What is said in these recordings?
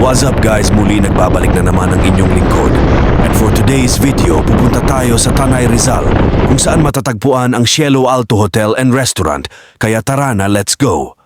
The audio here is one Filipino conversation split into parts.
What's up guys, muli nagbabalik na naman ang inyong lingkod. And for today's video, pupunta tayo sa Tanay Rizal kung saan matatagpuan ang Cielo Alto Hotel and Restaurant. Kaya tara na, let's go!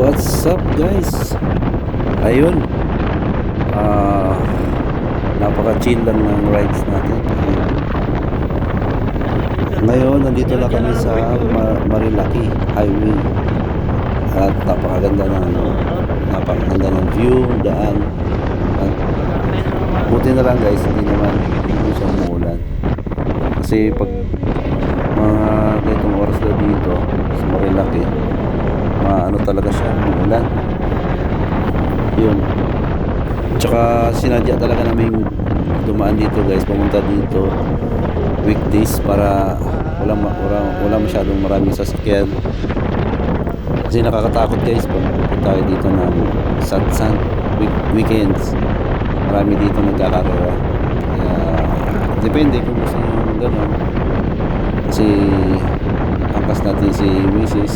What's up guys? Ayun, napaka-chill lang ng rides natin. Ngayon, nandito lang kami sa Marilaki Highway. At napakaganda ng view, daan. At buti na lang guys, hindi siya umuulan. Kasi pag mga ganitong oras na dito sa Marilaki, ano talaga siya, umuulan. Yun. Tsaka sinadya talaga namin dumaan dito guys, pumunta dito weekdays para wala masyadong maraming sasakyan. Kasi nakakatakot guys pag pupunta tayo dito ng Satsan weekends. Marami dito nagkakarera. Kaya depende kung gusto nyo gano'n. Kasi angkas natin si Mrs.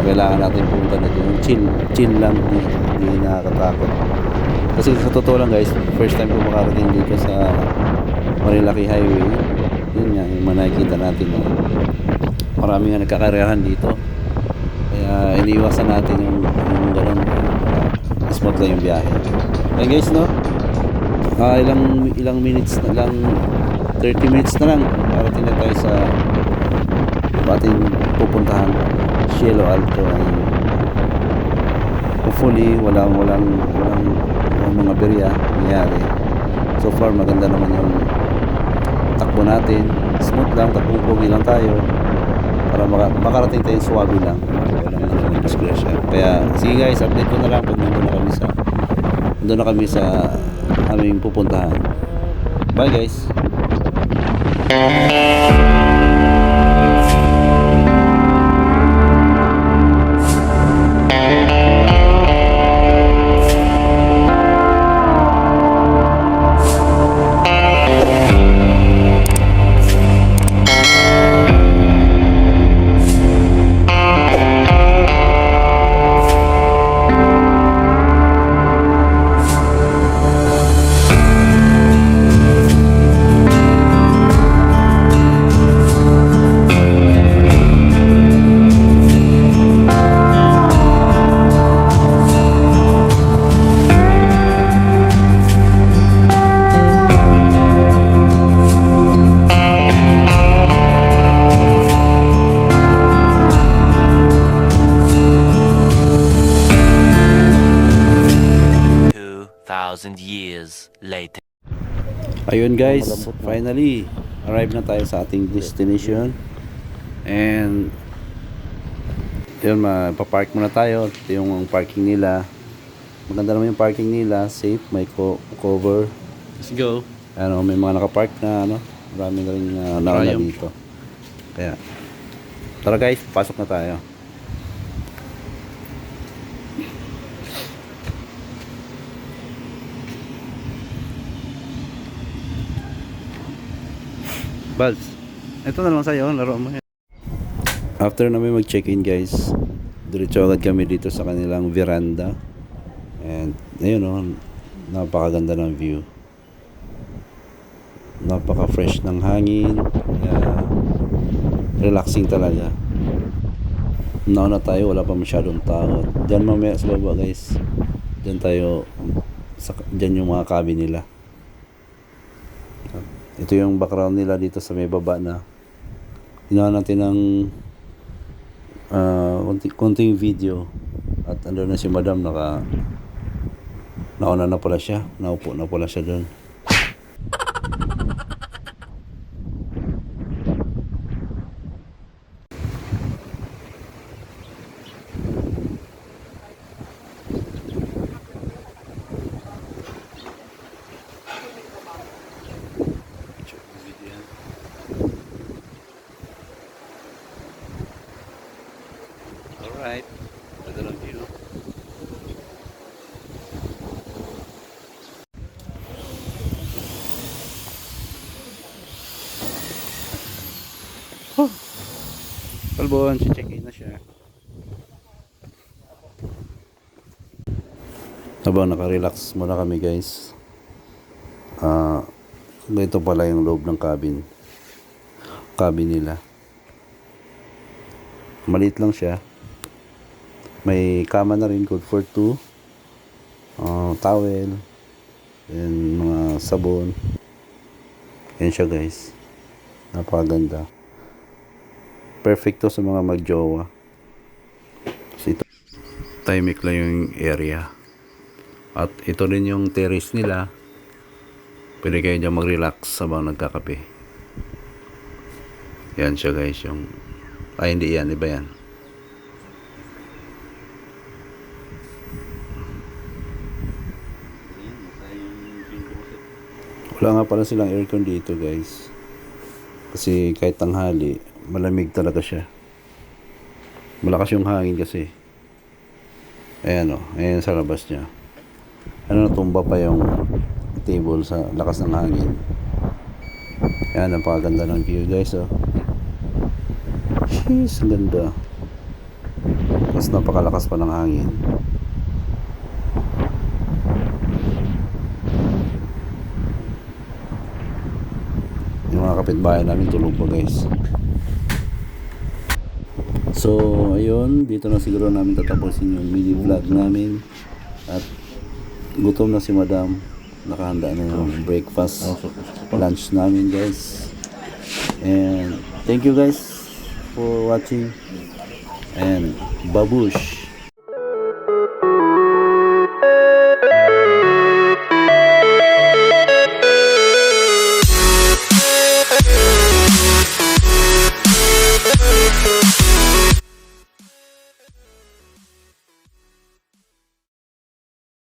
Kailangan natin pumunta dito yung chill lang, hindi nakakatakot. Kasi sa totoo lang guys, first time ko makarating dito sa Marilaki Highway. Yun nga, yung nakikita natin na marami nga nagkakarehan dito. Kaya iniiwasan natin yung gano'n, smooth lang yung biyahe. Okay guys, no? Ilang minutes na lang, 30 minutes na lang parating na tayo sa ating pupuntahan, Cielo Alto. Hopefully walang mga berya nangyari. So far maganda naman yung takbo natin, smooth lang, takbong pogi lang tayo para makarating tayo suwabe lang, walang disgrasya. Kaya sige guys, update ko na lang pag nandun na kami sa aming pupuntahan. Bye guys. thousand years later. Ayun guys, finally arrive na tayo sa ating destination. And yun, mapapark muna tayo. Ito yung parking nila. Maganda naman yung parking nila, safe, may cover. Let's go. Ano, may mga nakapark na ano, marami na rin nauna dito. Kaya tara guys, pasok na tayo. Balz, ito na lang sa'yo, laro mo yan. After namin mag-check-in guys, diretso agad kami dito sa kanilang veranda. And ayun o, napakaganda ng view. Napaka-fresh ng hangin. Kaya relaxing talaga. Nauna tayo, wala pa masyadong tao. Diyan mamaya sa baba guys. Diyan tayo, diyan yung mga cabin nila. Ito yung background nila dito sa may baba na ginawa natin ng konting video. At andun na si madam, nauna na pala siya, naupo na pala siya doon. Alright, ito lang view. Talbon, check-in na siya. Habang naka-relax muna kami guys. Ito pala yung loob ng cabin nila. Maliit lang siya. May kama na rin, good for 2. Towel and mga sabon. Yan siya guys, napakaganda. Perfect to sa mga magjowa. Kasi ito, tahimik lang yung area. At ito rin yung terrace nila. Pwede kayo dyan mag-relax habang nagkakape. Yan siya guys, yung hindi yan, iba yan. Wala nga pala silang aircon dito guys. Kasi kahit tanghali, malamig talaga siya. Malakas yung hangin kasi. Ayan o, ayan sa labas niya. Ano, natumba pa yung table sa lakas ng hangin. Ayan, napakaganda ng view guys o. Jeez, ang ganda. Mas napakalakas pa ng hangin. Yung mga kapitbahay namin tulog pa guys. So ayun, dito na siguro namin tatapusin yung mini vlog namin. At gutom na si madam. Nakahanda na yung breakfast, lunch namin guys. And thank you guys for watching. And babush.